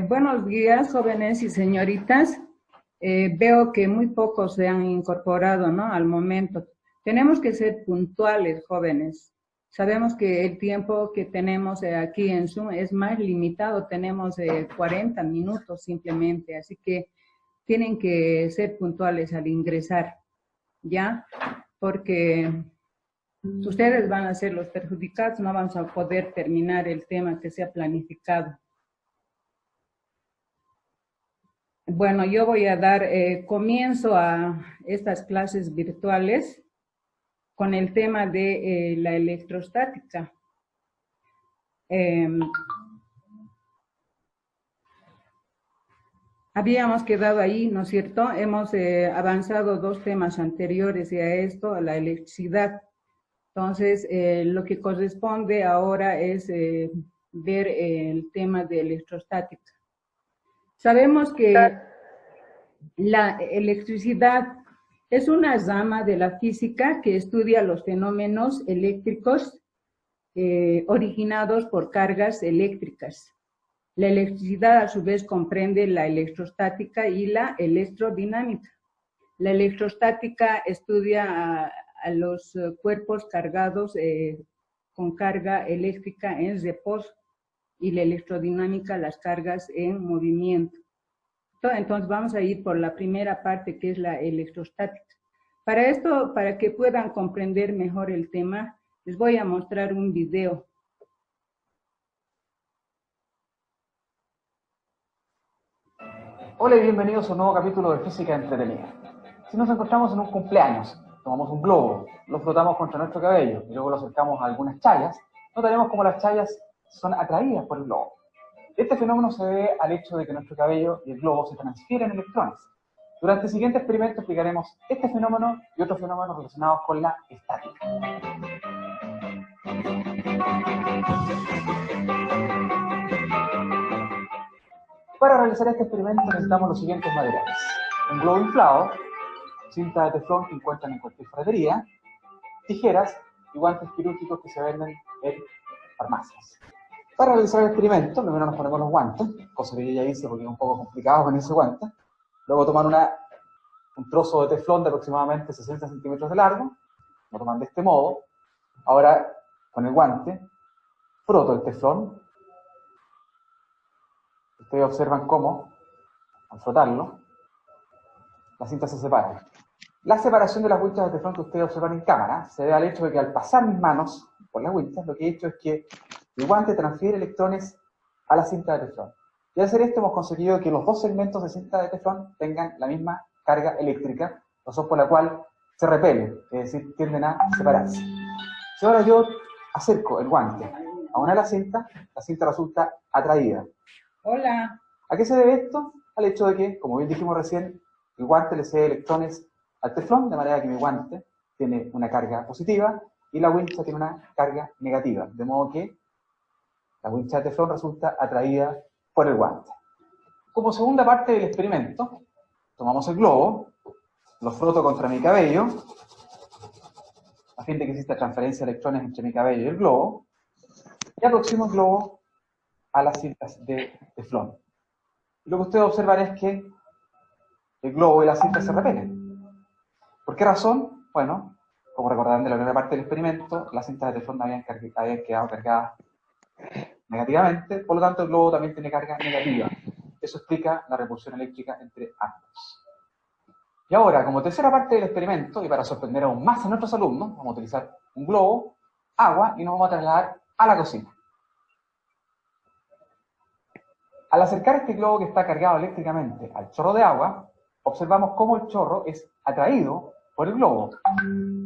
Buenos días, jóvenes y señoritas. Veo que muy pocos se han incorporado, ¿no? Al momento. Tenemos que ser puntuales, jóvenes. Sabemos que el tiempo que tenemos aquí en Zoom es más limitado. Tenemos 40 minutos simplemente, así que tienen que ser puntuales al ingresar, ¿ya? Porque ustedes van a ser los perjudicados, no vamos a poder terminar el tema que se ha planificado. Bueno, yo voy a dar comienzo a estas clases virtuales con el tema de la electrostática. Habíamos quedado ahí, ¿no es cierto? Hemos avanzado dos temas anteriores y a esto, a la electricidad. Entonces, lo que corresponde ahora es ver el tema de electrostática. Sabemos que la electricidad es una rama de la física que estudia los fenómenos eléctricos originados por cargas eléctricas. La electricidad, a su vez, comprende la electrostática y la electrodinámica. La electrostática estudia a los cuerpos cargados con carga eléctrica en reposo y la electrodinámica las cargas en movimiento. Entonces vamos a ir por la primera parte, que es la electrostática. Para esto, para que puedan comprender mejor el tema, les voy a mostrar un video. Hola y bienvenidos a un nuevo capítulo de Física Entretenida. Si nos encontramos en un cumpleaños, tomamos un globo, lo frotamos contra nuestro cabello y luego lo acercamos a algunas chayas, notaremos cómo las chayas son atraídas por el globo. Este fenómeno se debe al hecho de que nuestro cabello y el globo se transfieren electrones. Durante el siguiente experimento explicaremos este fenómeno y otros fenómenos relacionados con la estática. Para realizar este experimento necesitamos los siguientes materiales: un globo inflado, cinta de teflón que encuentran en cualquier ferretería, tijeras y guantes quirúrgicos que se venden en farmacias. Para realizar el experimento, primero nos ponemos los guantes, cosa que yo ya hice porque es un poco complicado con ese guante. Luego toman un trozo de teflón de aproximadamente 60 centímetros de largo, lo toman de este modo. Ahora, con el guante, froto el teflón. Ustedes observan cómo, al frotarlo, la cinta se separa. La separación de las winchas de teflón que ustedes observan en cámara se debe al hecho de que al pasar mis manos por las winchas, lo que he hecho es que el guante transfiere electrones a la cinta de teflón. Y al hacer esto hemos conseguido que los dos segmentos de cinta de teflón tengan la misma carga eléctrica, razón por la cual se repelen, es decir, tienden a separarse. Si ahora yo acerco el guante a una de las cintas, la cinta resulta atraída. Hola. ¿A qué se debe esto? Al hecho de que, como bien dijimos recién, el guante le cede electrones al teflón, de manera que mi guante tiene una carga positiva y la wincha tiene una carga negativa, de modo que la wincha de teflón resulta atraída por el guante. Como segunda parte del experimento, tomamos el globo, lo froto contra mi cabello, a fin de que exista transferencia de electrones entre mi cabello y el globo, y aproximo el globo a las cintas de teflón. Y lo que ustedes observan es que el globo y la cinta se repelen. ¿Por qué razón? Bueno, como recordarán de la primera parte del experimento, las cintas de teflón habían quedado cargadas negativamente, por lo tanto el globo también tiene carga negativa. Eso explica la repulsión eléctrica entre ambos. Y ahora, como tercera parte del experimento, y para sorprender aún más a nuestros alumnos, vamos a utilizar un globo, agua, y nos vamos a trasladar a la cocina. Al acercar este globo que está cargado eléctricamente al chorro de agua, observamos cómo el chorro es atraído por el globo.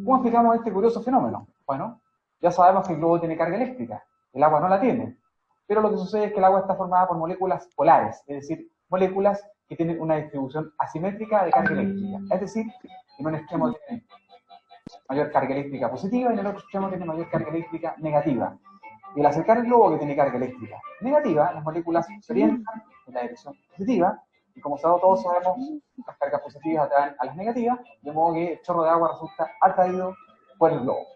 ¿Cómo explicamos este curioso fenómeno? Bueno, ya sabemos que el globo tiene carga eléctrica, el agua no la tiene. Pero lo que sucede es que el agua está formada por moléculas polares, es decir, moléculas que tienen una distribución asimétrica de carga eléctrica. Es decir, en un extremo tiene mayor carga eléctrica positiva y en el otro extremo tiene mayor carga eléctrica negativa. Y al acercar el globo que tiene carga eléctrica negativa, las moléculas se orientan en la dirección positiva Y como todos sabemos, las cargas positivas atraen a las negativas, de modo que el chorro de agua resulta atraído por el globo.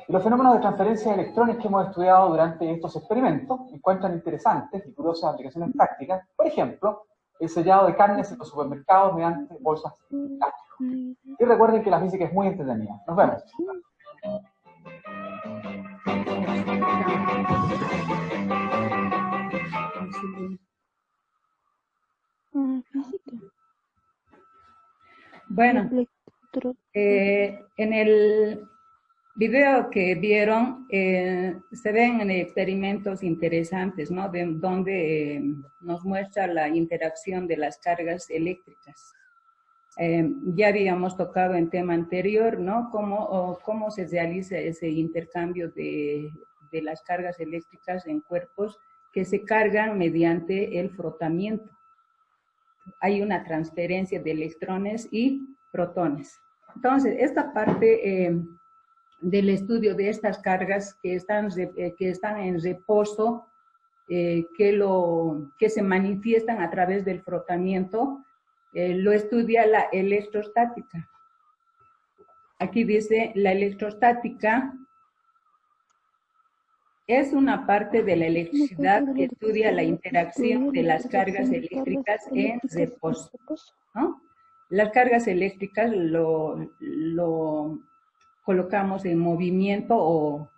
Y los fenómenos de transferencia de electrones que hemos estudiado durante estos experimentos encuentran interesantes y curiosas aplicaciones prácticas. Por ejemplo, el sellado de carnes en los supermercados mediante bolsas plásticas. Y recuerden que la física es muy entretenida. Nos vemos. Bueno, en el video que vieron se ven experimentos interesantes, ¿no? Donde nos muestra la interacción de las cargas eléctricas. Ya habíamos tocado en tema anterior, ¿no? Cómo se realiza ese intercambio de las cargas eléctricas en cuerpos que se cargan mediante el frotamiento. Hay una transferencia de electrones y protones. Entonces, esta parte del estudio de estas cargas que están en reposo, que se manifiestan a través del frotamiento, lo estudia la electrostática. Aquí dice, la electrostática es una parte de la electricidad que estudia la interacción de las cargas eléctricas en reposo, ¿no? Las cargas eléctricas lo colocamos en movimiento o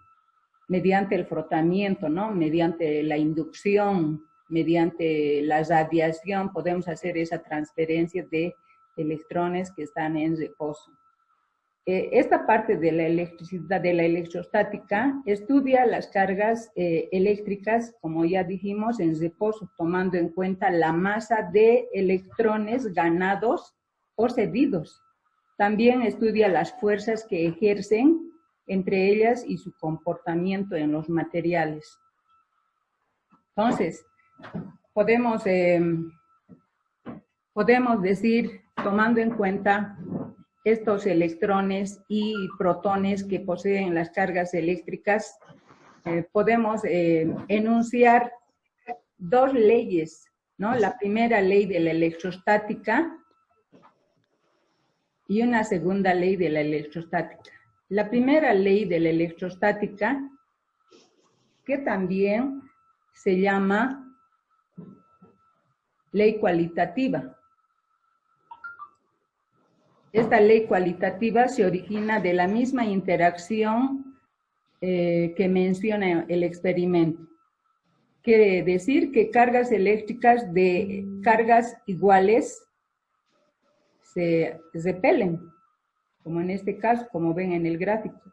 mediante el frotamiento, ¿no? Mediante la inducción, mediante la radiación, podemos hacer esa transferencia de electrones que están en reposo. Esta parte de la electricidad, de la electrostática, estudia las cargas eléctricas, como ya dijimos, en reposo, tomando en cuenta la masa de electrones ganados o cedidos. También estudia las fuerzas que ejercen entre ellas y su comportamiento en los materiales. Entonces, podemos decir, tomando en cuenta estos electrones y protones que poseen las cargas eléctricas, podemos enunciar dos leyes, ¿no? La primera ley de la electrostática y una segunda ley de la electrostática. La primera ley de la electrostática, que también se llama ley cualitativa. Esta ley cualitativa se origina de la misma interacción que menciona el experimento. Quiere decir que cargas eléctricas de cargas iguales se repelen, como en este caso, como ven en el gráfico,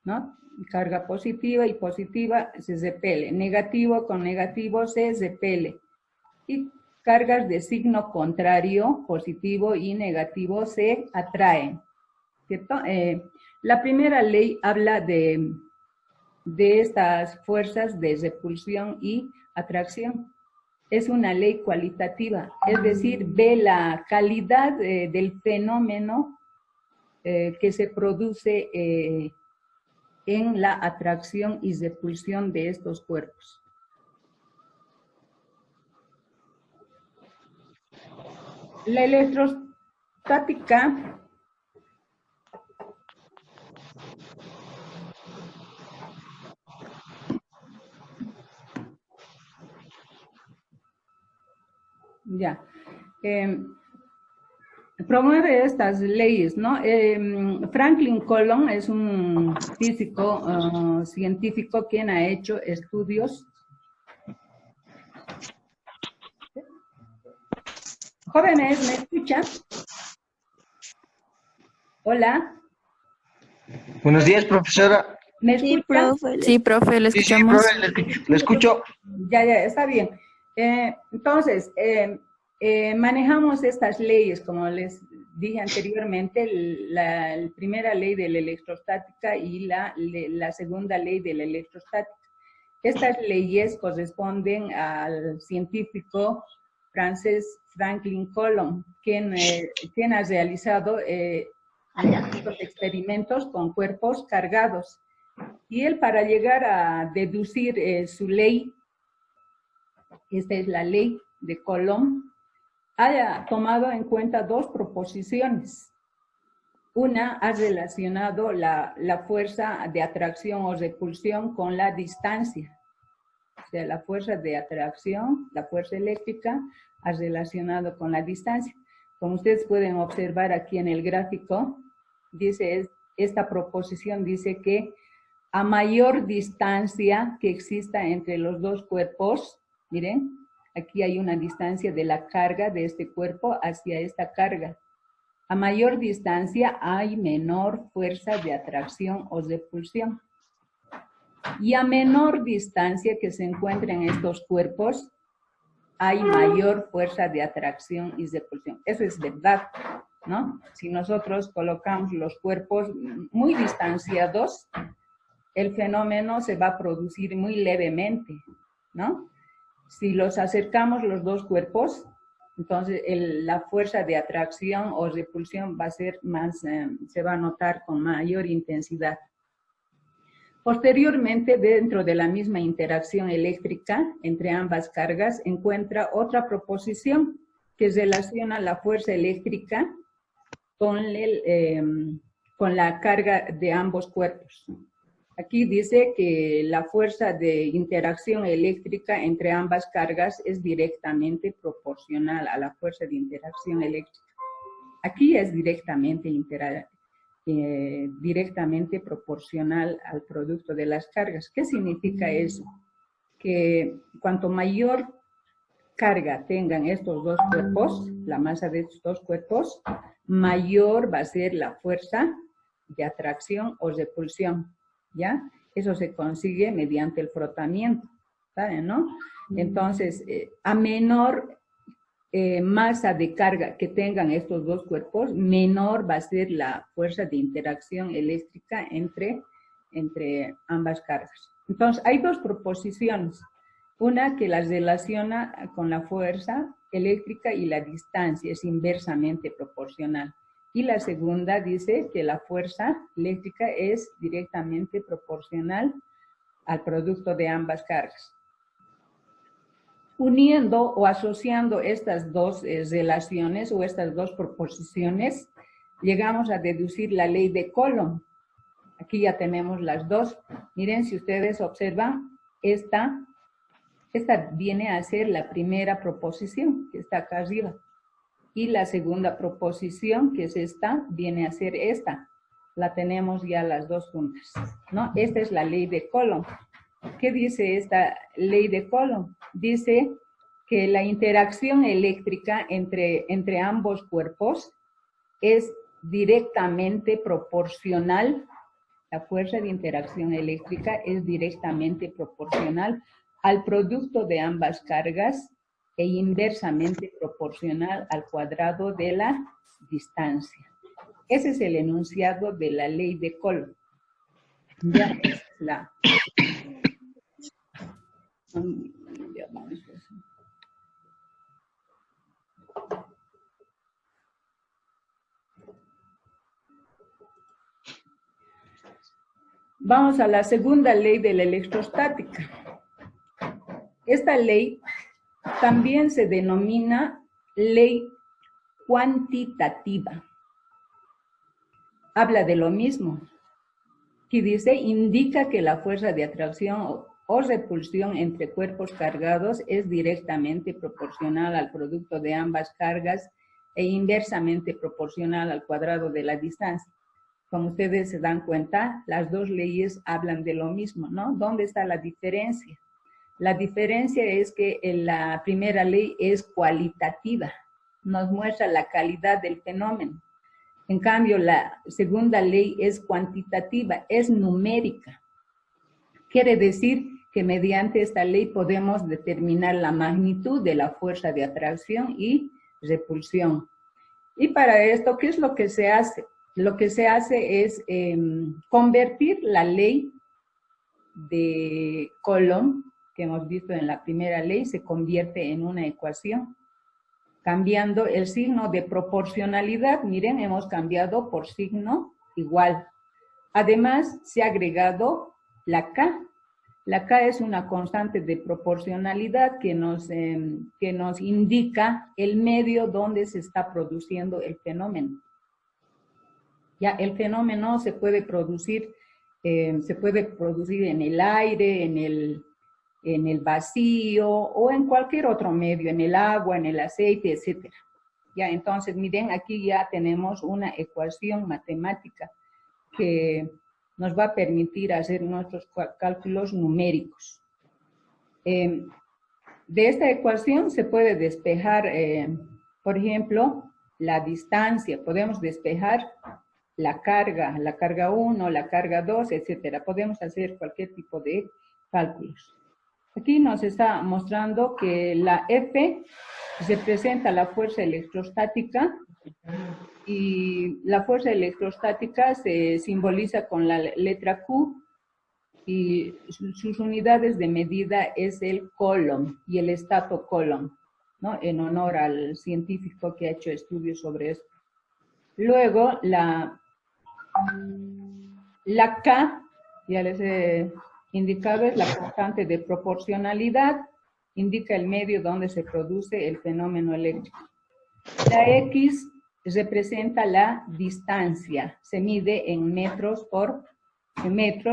¿no? Carga positiva y positiva se repele, negativo con negativo se repele, y cargas de signo contrario, positivo y negativo, se atraen, ¿cierto? La primera ley habla de estas fuerzas de repulsión y atracción. Es una ley cualitativa, es decir, ve la calidad del fenómeno que se produce en la atracción y repulsión de estos cuerpos. La electrostática promueve estas leyes, ¿no? Franklin Coulomb es un físico científico quien ha hecho estudios. Jóvenes, ¿me escuchan? Hola. Buenos días, profesora. ¿Me escuchan? Sí, profe, le escuchamos. Sí, profe, le escucho. Ya, está bien. Entonces, manejamos estas leyes, como les dije anteriormente, la primera ley de la electrostática y la segunda ley de la electrostática. Estas leyes corresponden al científico francés Franklin Coulomb, quien ha realizado estos experimentos con cuerpos cargados. Y él, para llegar a deducir su ley, esta es la ley de Coulomb haya tomado en cuenta dos proposiciones. Una ha relacionado la fuerza de atracción o repulsión con la distancia. O sea, la fuerza de atracción, la fuerza eléctrica, ha relacionado con la distancia. Como ustedes pueden observar aquí en el gráfico, dice, esta proposición dice que a mayor distancia que exista entre los dos cuerpos, miren, aquí hay una distancia de la carga de este cuerpo hacia esta carga. A mayor distancia hay menor fuerza de atracción o repulsión. Y a menor distancia que se encuentren estos cuerpos, hay mayor fuerza de atracción y repulsión. Eso es verdad, ¿no? Si nosotros colocamos los cuerpos muy distanciados, el fenómeno se va a producir muy levemente, ¿no? Si los acercamos los dos cuerpos, entonces la fuerza de atracción o repulsión va a ser más, se va a notar con mayor intensidad. Posteriormente, dentro de la misma interacción eléctrica entre ambas cargas, encuentra otra proposición que relaciona la fuerza eléctrica con la carga de ambos cuerpos. Aquí dice que la fuerza de interacción eléctrica entre ambas cargas es directamente proporcional a la fuerza de interacción eléctrica. Aquí es directamente proporcional al producto de las cargas. ¿Qué significa eso? Que cuanto mayor carga tengan estos dos cuerpos, la masa de estos dos cuerpos, mayor va a ser la fuerza de atracción o repulsión, ¿ya? Eso se consigue mediante el frotamiento, ¿saben, no? Entonces, a menor masa de carga que tengan estos dos cuerpos, menor va a ser la fuerza de interacción eléctrica entre ambas cargas. Entonces, hay dos proposiciones. Una que las relaciona con la fuerza eléctrica y la distancia, es inversamente proporcional. Y la segunda dice que la fuerza eléctrica es directamente proporcional al producto de ambas cargas. Uniendo o asociando estas dos relaciones o estas dos proposiciones, llegamos a deducir la ley de Coulomb. Aquí ya tenemos las dos. Miren, si ustedes observan, esta viene a ser la primera proposición, que está acá arriba. Y la segunda proposición, que es esta, viene a ser esta. La tenemos ya las dos juntas, ¿no? Esta es la ley de Coulomb. ¿Qué dice esta ley de Coulomb? Dice que la interacción eléctrica entre ambos cuerpos es directamente proporcional, la fuerza de interacción eléctrica es directamente proporcional al producto de ambas cargas e inversamente proporcional al cuadrado de la distancia. Ese es el enunciado de la ley de Coulomb. Ya es la... Vamos a la segunda ley de la electrostática. Esta ley también se denomina ley cuantitativa. Habla de lo mismo. Que dice, indica que la fuerza de atracción o repulsión entre cuerpos cargados es directamente proporcional al producto de ambas cargas e inversamente proporcional al cuadrado de la distancia. Como ustedes se dan cuenta, las dos leyes hablan de lo mismo, ¿no? ¿Dónde está la diferencia? La diferencia es que la primera ley es cualitativa, nos muestra la calidad del fenómeno. En cambio, la segunda ley es cuantitativa, es numérica. Quiere decir que mediante esta ley podemos determinar la magnitud de la fuerza de atracción y repulsión. Y para esto, ¿qué es lo que se hace? Lo que se hace es convertir la ley de Coulomb, que hemos visto en la primera ley, se convierte en una ecuación, cambiando el signo de proporcionalidad. Miren, hemos cambiado por signo igual. Además, se ha agregado la K. La K es una constante de proporcionalidad que nos indica el medio donde se está produciendo el fenómeno. Ya, el fenómeno se puede producir en el aire, en el vacío o en cualquier otro medio, en el agua, en el aceite, etc. Ya, entonces, miren, aquí ya tenemos una ecuación matemática que nos va a permitir hacer nuestros cálculos numéricos. De esta ecuación se puede despejar, por ejemplo, la distancia. Podemos despejar la carga 1, la carga 2, etc. Podemos hacer cualquier tipo de cálculos. Aquí nos está mostrando que la F representa la fuerza electrostática y la fuerza electrostática se simboliza con la letra Q y sus unidades de medida es el coulomb y el estatocoulomb, ¿no? En honor al científico que ha hecho estudios sobre esto. Luego, la K, ya les he indicado, es la constante de proporcionalidad, indica el medio donde se produce el fenómeno eléctrico. La X representa la distancia, se mide en metros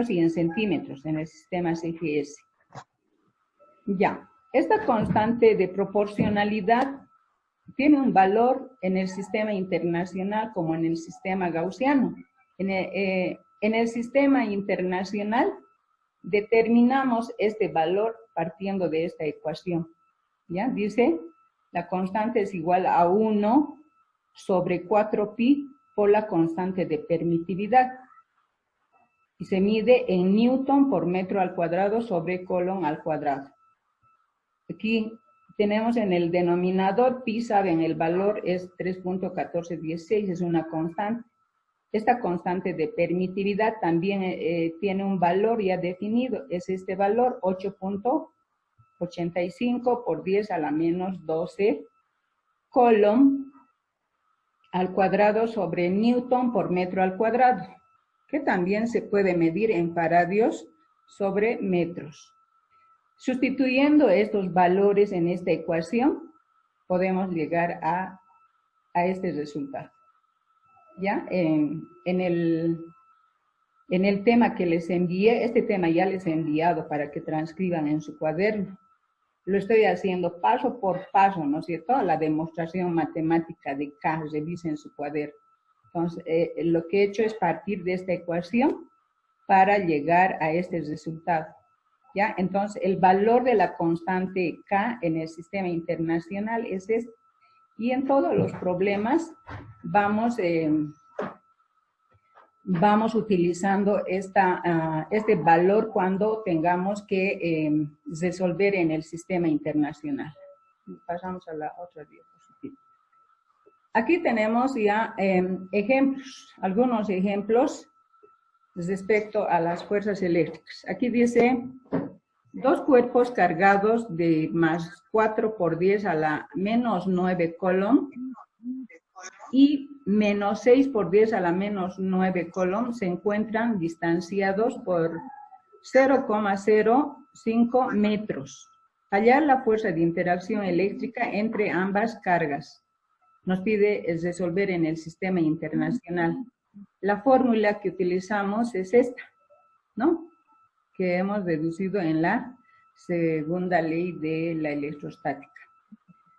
y en centímetros en el sistema CGS. Ya, esta constante de proporcionalidad tiene un valor en el sistema internacional como en el sistema gaussiano. En el sistema internacional determinamos este valor partiendo de esta ecuación. ¿Ya? Dice, la constante es igual a 1 sobre 4pi por la constante de permitividad. Y se mide en newton por metro al cuadrado sobre coulomb al cuadrado. Aquí tenemos en el denominador pi, saben, el valor es 3.1416, es una constante. Esta constante de permitividad también tiene un valor ya definido, es este valor 8.85 por 10 a la menos 12 coulomb al cuadrado sobre newton por metro al cuadrado, que también se puede medir en faradios sobre metros. Sustituyendo estos valores en esta ecuación, podemos llegar a este resultado. ¿Ya? En el tema que les envié, este tema ya les he enviado para que transcriban en su cuaderno. Lo estoy haciendo paso por paso, ¿no es cierto? La demostración matemática de K, revisen su cuaderno. Entonces, lo que he hecho es partir de esta ecuación para llegar a este resultado. ¿Ya? Entonces, el valor de la constante K en el sistema internacional es este. Y en todos los problemas vamos utilizando este valor cuando tengamos que resolver en el sistema internacional. Pasamos a la otra diapositiva. Aquí tenemos ya ejemplos, algunos ejemplos respecto a las fuerzas eléctricas. Aquí dice, dos cuerpos cargados de más 4 por 10 a la menos 9 coulomb y menos 6 por 10 a la menos 9 coulomb se encuentran distanciados por 0,05 metros. Hallar la fuerza de interacción eléctrica entre ambas cargas. Nos pide resolver en el sistema internacional. La fórmula que utilizamos es esta, ¿no? Que hemos deducido en la segunda ley de la electrostática.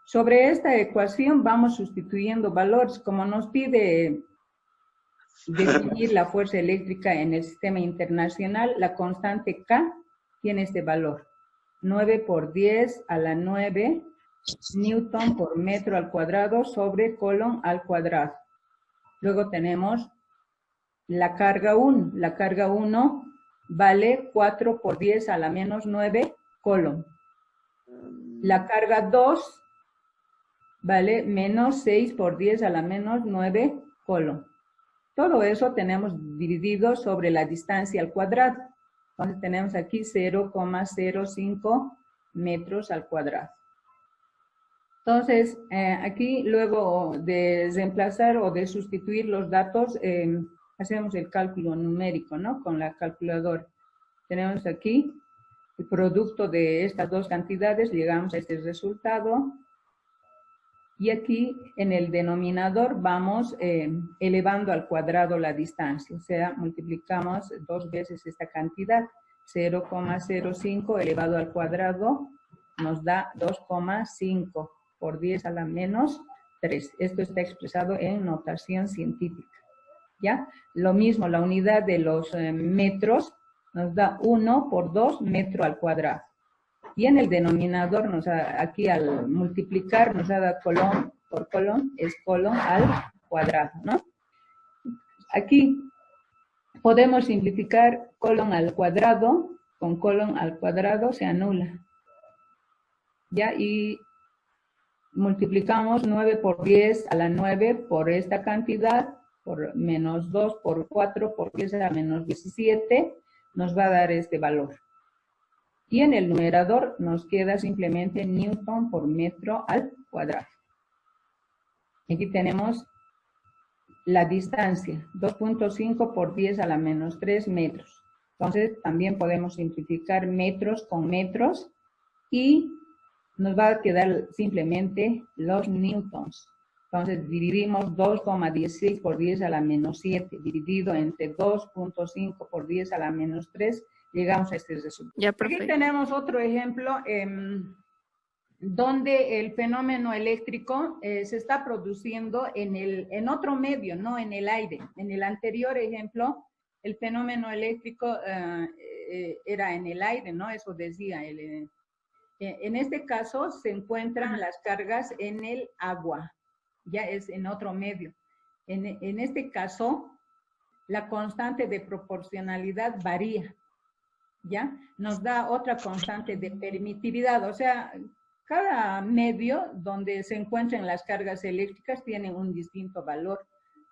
Sobre esta ecuación vamos sustituyendo valores. Como nos pide definir la fuerza eléctrica en el sistema internacional, la constante K tiene este valor. 9 por 10 a la 9 newton por metro al cuadrado sobre coulomb al cuadrado. Luego tenemos la carga 1. La carga 1 vale 4 por 10 a la menos 9 coulomb. La carga 2 vale menos 6 por 10 a la menos 9 coulomb. Todo eso tenemos dividido sobre la distancia al cuadrado. Entonces tenemos aquí 0,05 metros al cuadrado. Entonces, aquí luego de reemplazar o de sustituir los datos, hacemos el cálculo numérico, ¿no? Con la calculadora. Tenemos aquí el producto de estas dos cantidades, llegamos a este resultado. Y aquí en el denominador vamos elevando al cuadrado la distancia, o sea, multiplicamos 2 veces esta cantidad. 0,05 elevado al cuadrado nos da 2,5 por 10 a la menos 3. Esto está expresado en notación científica. ¿Ya? Lo mismo, la unidad de los metros nos da 1 por 2 metro al cuadrado. Y en el denominador, aquí al multiplicar, nos da colón por colón, es colón al cuadrado, ¿no? Aquí podemos simplificar colón al cuadrado, con colón al cuadrado se anula. ¿Ya? Y multiplicamos 9 por 10 a la 9 por esta cantidad, por menos 2 por 4 por 10 a la menos 17, nos va a dar este valor. Y en el numerador nos queda simplemente Newton por metro al cuadrado. Aquí tenemos la distancia, 2.5 por 10 a la menos 3 metros. Entonces también podemos simplificar metros con metros y nos va a quedar simplemente los newtons. Entonces dividimos 2,16 por 10 a la menos 7, dividido entre 2.5 por 10 a la menos 3, llegamos a este resultado. Ya, profe. Aquí tenemos otro ejemplo donde el fenómeno eléctrico se está produciendo en otro medio, no en el aire. En el anterior ejemplo, el fenómeno eléctrico era en el aire, ¿no? Eso decía. En este caso se encuentran las cargas en el agua, ya es en otro medio. En este caso, la constante de proporcionalidad varía. ¿Ya? Nos da otra constante de permitividad, o sea, cada medio donde se encuentran las cargas eléctricas tiene un distinto valor.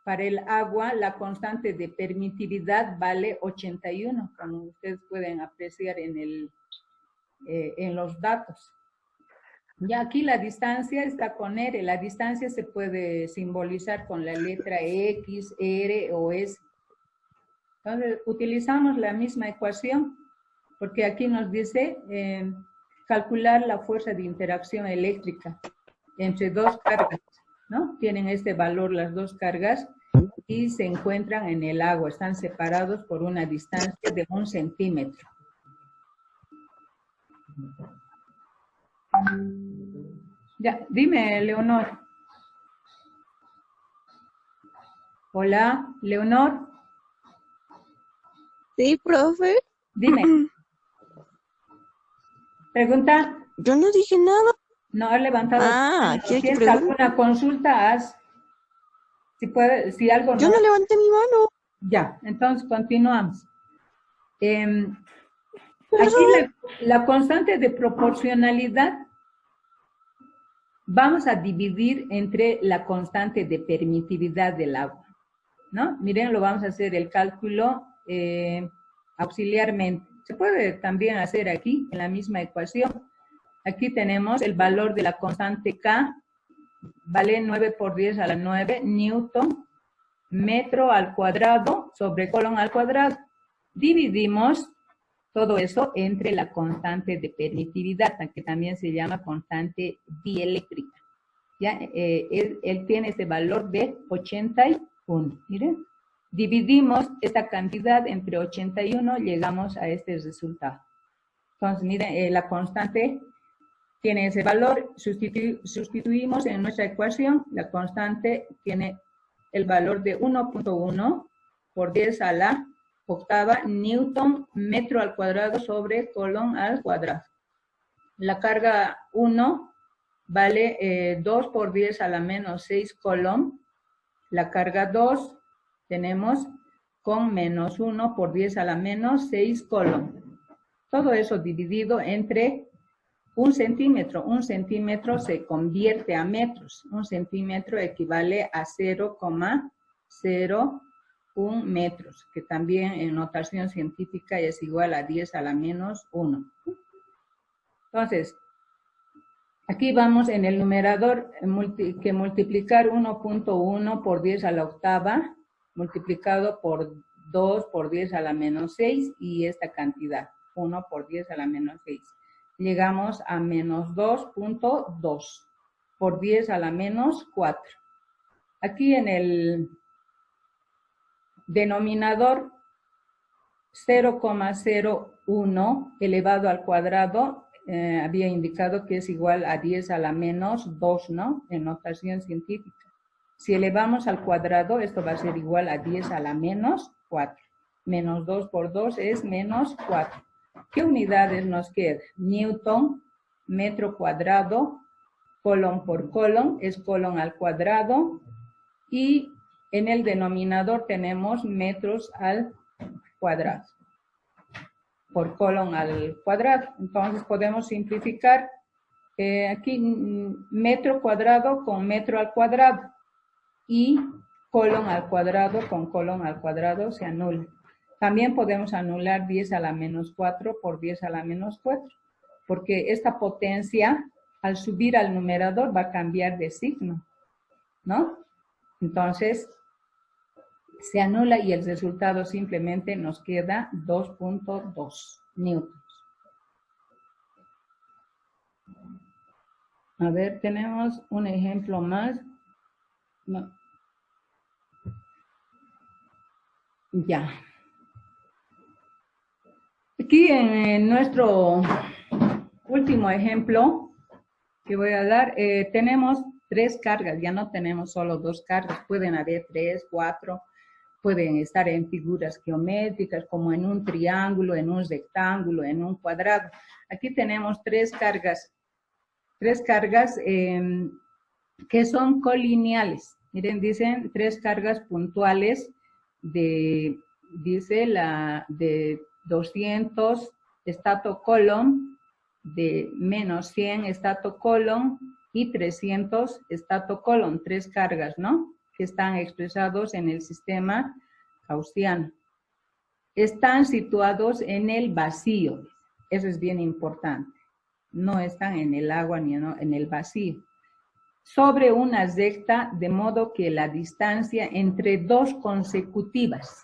Para el agua, la constante de permitividad vale 81, como ustedes pueden apreciar en los datos. Ya aquí la distancia está con R, la distancia se puede simbolizar con la letra X, R o S. Entonces, utilizamos la misma ecuación, porque aquí nos dice calcular la fuerza de interacción eléctrica entre dos cargas, ¿no? Tienen este valor las dos cargas y se encuentran en el agua, están separados por una distancia de 1 centímetro. Ya, dime, Leonor. Hola, Leonor. Sí, profe. Dime. Pregunta. Yo no dije nada. No has levantado. ¿quiere Si que es pregunte? alguna consulta, haz. Si puede, si algo no. Yo no levanté mi mano. Ya, entonces continuamos. Aquí la constante de proporcionalidad vamos a dividir entre la constante de permitividad del agua, ¿no? Miren, lo vamos a hacer el cálculo auxiliarmente. Se puede también hacer aquí, en la misma ecuación. Aquí tenemos el valor de la constante K, vale 9 por 10 a la 9, newton, metro al cuadrado sobre colón al cuadrado. Dividimos todo eso entre la constante de permitividad, que también se llama constante dieléctrica. ¿Ya? Él tiene este valor de 81. Miren, dividimos esta cantidad entre 81, llegamos a este resultado. Entonces, miren, la constante tiene ese valor, sustituimos en nuestra ecuación, la constante tiene el valor de 1.1 por 10 a la octava newton metro al cuadrado sobre colón al cuadrado. La carga 1 vale 2 por 10 a la menos 6 colón. La carga 2 tenemos con menos 1 por 10 a la menos 6 colón. Todo eso dividido entre 1 centímetro. 1 centímetro se convierte a metros. 1 centímetro equivale a 0,01 metros, que también en notación científica es igual a 10 a la menos 1. Entonces, aquí vamos en el numerador que multiplicar 1.1 por 10 a la octava, multiplicado por 2 por 10 a la menos 6 y esta cantidad. 1 por 10 a la menos 6. Llegamos a menos 2.2 por 10 a la menos 4. Aquí en el denominador 0,01 elevado al cuadrado, había indicado que es igual a 10 a la menos 2, ¿no? En notación científica. Si elevamos al cuadrado, esto va a ser igual a 10 a la menos 4. Menos 2 por 2 es menos 4. ¿Qué unidades nos queda? Newton, metro cuadrado, colon por colon, es colon al cuadrado. Y en el denominador tenemos metros al cuadrado, por colon al cuadrado. Entonces podemos simplificar aquí metro cuadrado con metro al cuadrado y colon al cuadrado con colon al cuadrado se anula. También podemos anular 10 a la menos 4 por 10 a la menos 4, porque esta potencia al subir al numerador va a cambiar de signo, ¿no? Entonces se anula y el resultado simplemente nos queda 2.2 newtons. A ver, tenemos un ejemplo más. No. Ya. Aquí en nuestro último ejemplo que voy a dar, tenemos 3 cargas, ya no tenemos solo 2 cargas, pueden haber 3, 4, pueden estar en figuras geométricas como en un triángulo, en un rectángulo, en un cuadrado. Aquí tenemos 3 cargas que son colineales. Miren, dicen 3 cargas puntuales de 200 estato colon, de menos 100 estato colon y 300 estato colon, 3 cargas, ¿no? Que están expresados en el sistema gaussiano. Están situados en el vacío, eso es bien importante. No están en el agua ni en el vacío. Sobre una recta, de modo que la distancia entre 2 consecutivas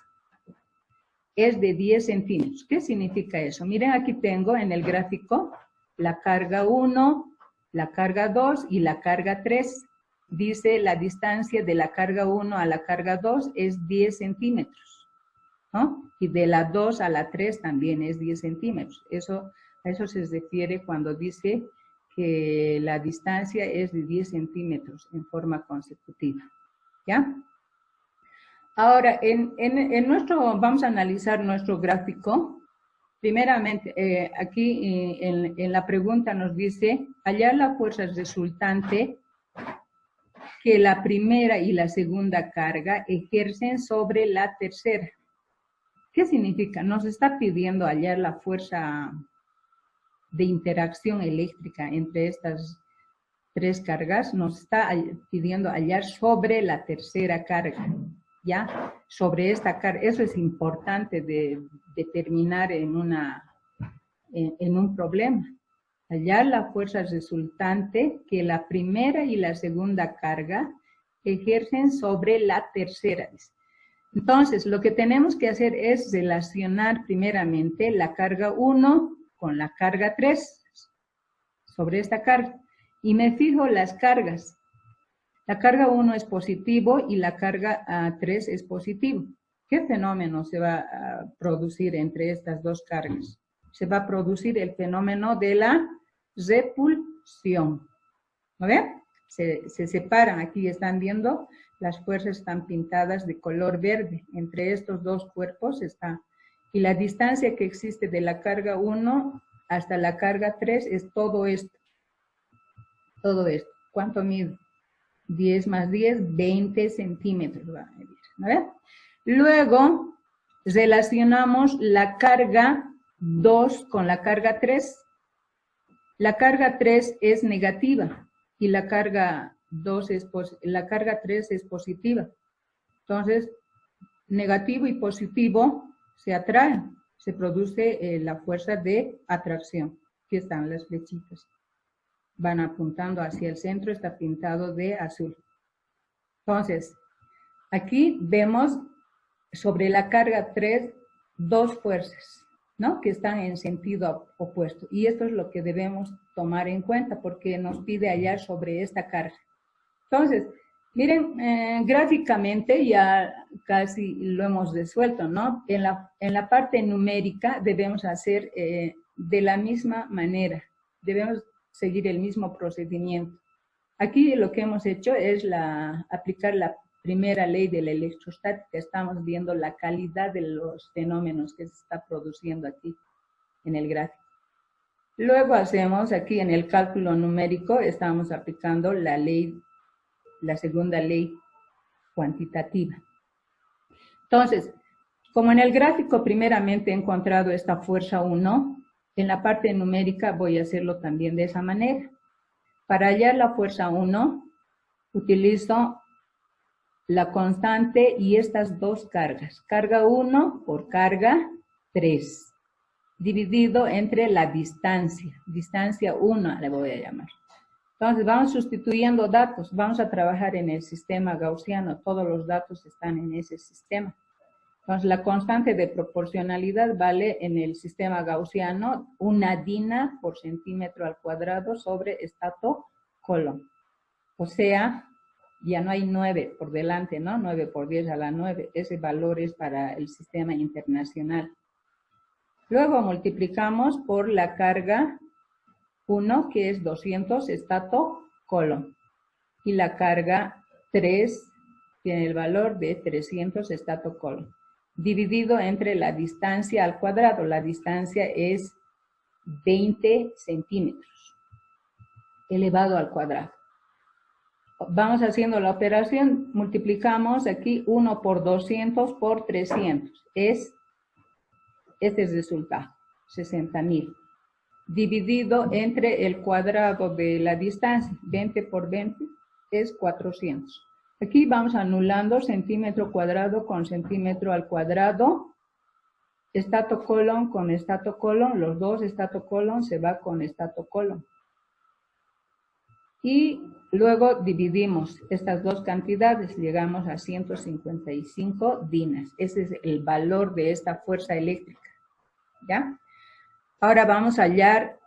es de 10 centímetros. ¿Qué significa eso? Miren, aquí tengo en el gráfico la carga 1, la carga 2 y la carga 3. Dice la distancia de la carga 1 a la carga 2 es 10 centímetros, ¿no? Y de la 2 a la 3 también es 10 centímetros. A eso se refiere cuando dice que la distancia es de 10 centímetros en forma consecutiva, ¿ya? Ahora, vamos a analizar nuestro gráfico. Primeramente, aquí en la pregunta nos dice, hallar la fuerza resultante que la primera y la segunda carga ejercen sobre la tercera. ¿Qué significa? Nos está pidiendo hallar la fuerza de interacción eléctrica entre estas 3 cargas, nos está pidiendo hallar sobre la tercera carga, ¿ya? Sobre esta carga, eso es importante de determinar en un problema. Hallar la fuerza resultante que la primera y la segunda carga ejercen sobre la tercera. Entonces, lo que tenemos que hacer es relacionar primeramente la carga 1 con la carga 3 sobre esta carga. Y me fijo las cargas. La carga 1 es positivo y la carga 3 es positivo. ¿Qué fenómeno se va a producir entre estas 2 cargas? Se va a producir el fenómeno de la repulsión. ¿No ven? Se separan. Aquí están viendo, las fuerzas están pintadas de color verde. Entre estos 2 cuerpos está. Y la distancia que existe de la carga 1 hasta la carga 3 es todo esto. Todo esto. ¿Cuánto mide? 10 más 10, 20 centímetros va a medir. ¿Vale? Luego, relacionamos la carga 2 con la carga 3. La carga 3 es negativa y la carga 3 es positiva. Entonces, negativo y positivo se atraen. Se produce la fuerza de atracción. Aquí están las flechitas. Van apuntando hacia el centro, está pintado de azul. Entonces, aquí vemos sobre la carga 3 2 fuerzas. ¿no? Que están en sentido opuesto. Y esto es lo que debemos tomar en cuenta porque nos pide hallar sobre esta carga. Entonces, miren, gráficamente ya casi lo hemos resuelto, ¿no? En la parte numérica debemos hacer de la misma manera, debemos seguir el mismo procedimiento. Aquí lo que hemos hecho es aplicar la primera ley de la electrostática. Estamos viendo la calidad de los fenómenos que se está produciendo aquí en el gráfico. Luego hacemos aquí en el cálculo numérico, estamos aplicando la segunda ley cuantitativa. Entonces, como en el gráfico primeramente he encontrado esta fuerza 1, en la parte numérica voy a hacerlo también de esa manera. Para hallar la fuerza 1, utilizo la constante y estas dos cargas. Carga 1 por carga 3, dividido entre la distancia. Distancia 1 le voy a llamar. Entonces vamos sustituyendo datos. Vamos a trabajar en el sistema gaussiano. Todos los datos están en ese sistema. Entonces la constante de proporcionalidad vale en el sistema gaussiano una dina por centímetro al cuadrado sobre estato colon. O sea, ya no hay 9 por delante, ¿no? 9 por 10 a la 9. Ese valor es para el sistema internacional. Luego multiplicamos por la carga 1, que es 200 estato colon. Y la carga 3 tiene el valor de 300 estato colon. Dividido entre la distancia al cuadrado. La distancia es 20 centímetros elevado al cuadrado. Vamos haciendo la operación, multiplicamos aquí 1 por 200 por 300. Este es el resultado, 60.000. Dividido entre el cuadrado de la distancia, 20 por 20 es 400. Aquí vamos anulando centímetro cuadrado con centímetro al cuadrado. Estato colon con estato colon, los dos estato colon se va con estato colon. Y luego dividimos estas dos cantidades, llegamos a 155 dinas. Ese es el valor de esta fuerza eléctrica, ¿ya? Ahora vamos a hallar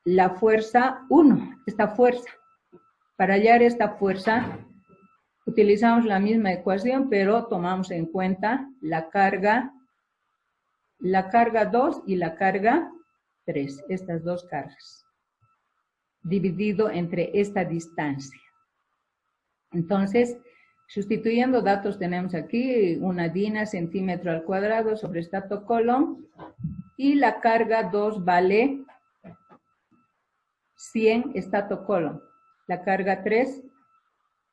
la fuerza 1, esta fuerza. Para hallar esta fuerza, utilizamos la misma ecuación, pero tomamos en cuenta la carga 2 y la carga 3, estas dos cargas, dividido entre esta distancia. Entonces, sustituyendo datos tenemos aquí una dina centímetro al cuadrado sobre estato colon y la carga 2 vale 100 estato colon. La carga 3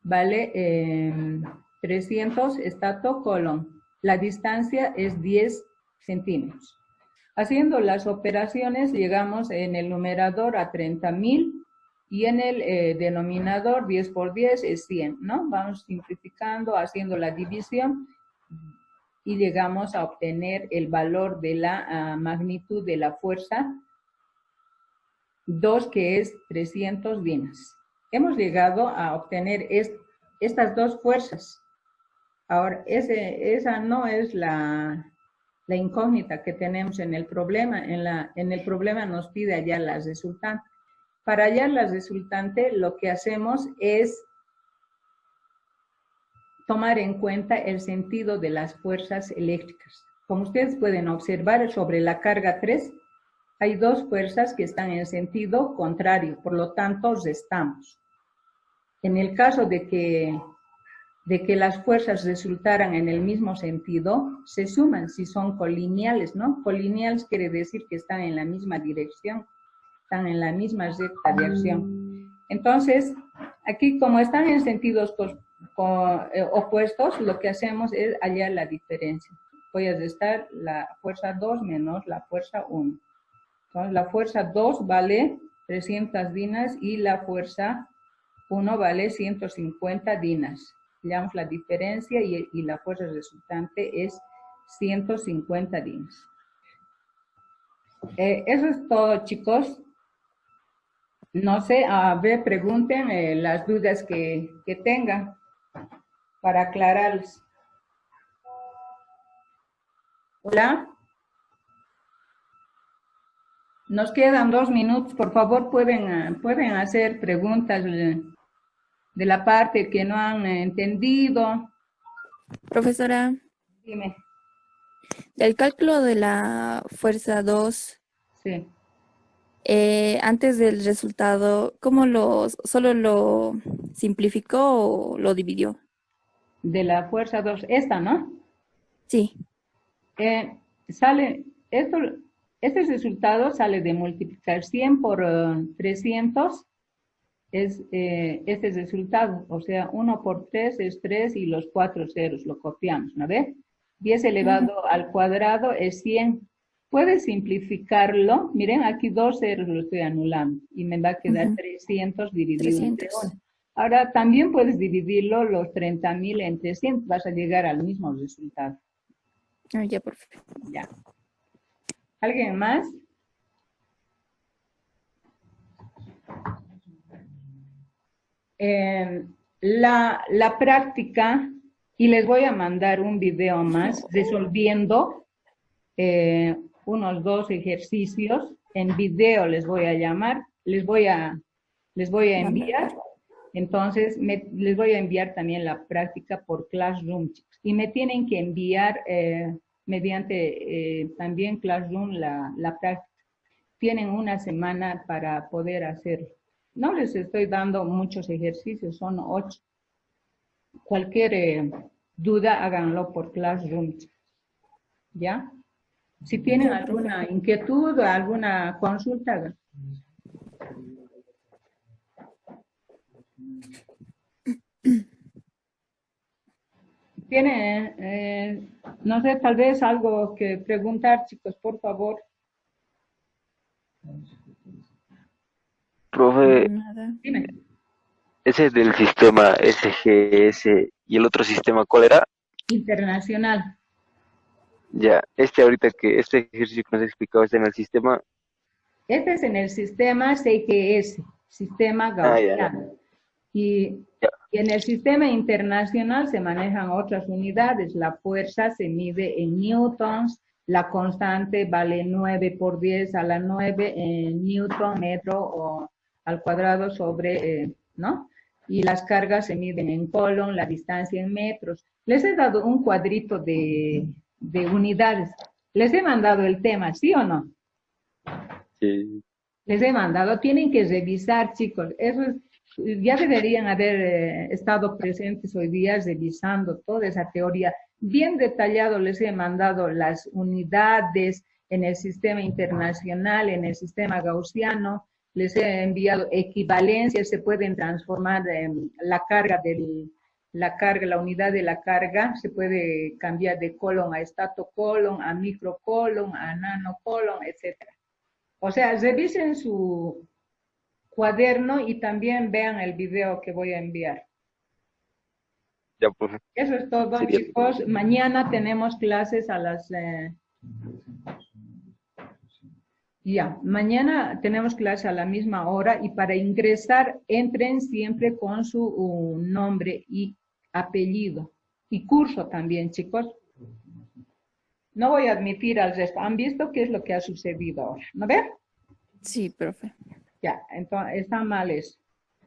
vale 300 estato colon. La distancia es 10 centímetros. Haciendo las operaciones llegamos en el numerador a 30.000 y en el denominador 10 por 10 es 100, ¿no? Vamos simplificando, haciendo la división y llegamos a obtener el valor de la magnitud de la fuerza 2, que es 300 dinas. Hemos llegado a obtener estas dos fuerzas. Ahora, esa no es la incógnita que tenemos en el problema. En el problema nos pide hallar las resultantes. Para hallar las resultantes, lo que hacemos es tomar en cuenta el sentido de las fuerzas eléctricas. Como ustedes pueden observar, sobre la carga 3, hay dos fuerzas que están en sentido contrario, por lo tanto, restamos. En el caso de que las fuerzas resultaran en el mismo sentido, se suman si son colineales, ¿no? Colineales quiere decir que están en la misma dirección, están en la misma recta de acción. Entonces, aquí como están en sentidos opuestos, lo que hacemos es hallar la diferencia. Voy a restar la fuerza 2 menos la fuerza 1. Entonces, la fuerza 2 vale 300 dinas y la fuerza 1 vale 150 dinas. Hallamos la diferencia y la fuerza resultante es 150 dinas. Eso es todo, chicos. No sé, a ver, pregunten las dudas que tengan para aclararles. Hola. Nos quedan 2 minutos, por favor, pueden hacer preguntas de la parte que no han entendido. Profesora, Dime. del cálculo de la fuerza 2, Sí. antes del resultado, solo lo simplificó o lo dividió? De la fuerza 2, esta, ¿no? Sí. Sale, este resultado sale de multiplicar 100 por 300, es este resultado, o sea, 1 por 3 es 3 y los 4 ceros, lo copiamos, ¿no ves? 10 elevado al cuadrado es 100. Puedes simplificarlo, miren, aquí 2 ceros lo estoy anulando y me va a quedar 300 dividido entre 1. Ahora, también puedes dividirlo los 30.000 entre 100, vas a llegar al mismo resultado. Ya, perfecto. Ya. ¿Alguien más? La práctica, y les voy a mandar un video más resolviendo unos 2 ejercicios. En video les voy a llamar, les voy a enviar. Entonces, les voy a enviar también la práctica por Classroom, chicos. Y me tienen que enviar mediante también Classroom la práctica. Tienen una semana para poder hacerlo. No les estoy dando muchos ejercicios, son 8. Cualquier duda, háganlo por Classroom, ¿ya? Si tienen alguna inquietud o alguna consulta, hagan. ¿Tiene, no sé, tal vez algo que preguntar, chicos, por favor? Profe, Dime. ese es del sistema SGS y el otro sistema, ¿cuál era? Internacional. Ya, este ejercicio que nos ha explicado está en el sistema. Este es en el sistema CGS, sistema gaussiano. Y en el sistema internacional se manejan otras unidades. La fuerza se mide en newtons, la constante vale 9 por 10 a la 9 en newton, metro o al cuadrado sobre, ¿no? Y las cargas se miden en coulomb, la distancia en metros. Les he dado un cuadrito de unidades. Les he mandado el tema, ¿sí o no? Sí. Les he mandado, tienen que revisar, chicos. Eso es, ya deberían haber estado presentes hoy día revisando toda esa teoría. Bien detallado les he mandado las unidades en el sistema internacional, en el sistema gaussiano. Les he enviado equivalencias, se pueden transformar en la carga la unidad de la carga se puede cambiar de coulomb a estatocoulomb, a microcoulomb, a nanocoulomb, etcétera. O sea, revisen su cuaderno y también vean el video que voy a enviar. Ya, profe. Eso es todo, Sería. chicos. Mañana tenemos clases a las... mañana tenemos clase a la misma hora y para ingresar entren siempre con su nombre y apellido. Y curso también, chicos. No voy a admitir al resto. ¿Han visto qué es lo que ha sucedido ahora? ¿No ven? Sí, profe. Ya, entonces está mal eso.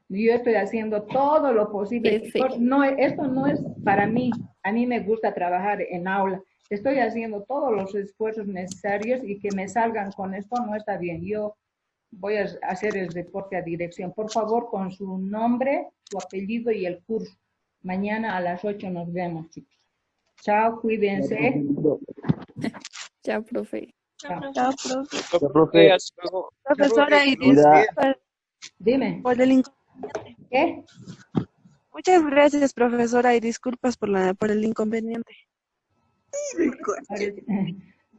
Yo estoy haciendo todo lo posible. Chicos, no, esto no es para mí. A mí me gusta trabajar en aula. Estoy haciendo todos los esfuerzos necesarios y que me salgan con esto no está bien. Yo voy a hacer el reporte a dirección. Por favor, con su nombre, su apellido y el curso. Mañana a las 8 nos vemos, chicos. Chao, cuídense. Chao, profe. Chao. Chao, profe. Ya, profe. Profesora, y Mira. Dime. por el inconveniente. ¿Qué? Muchas gracias, profesora, y disculpas por el inconveniente.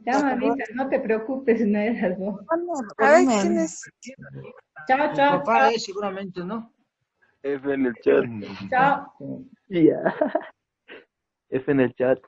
Ya, mamita, no te preocupes, no eras vos. A ver, ¿quién es? Chao, chao, Papá chao. es seguramente, ¿no? F en el chat. Chao. Ya. F en el chat.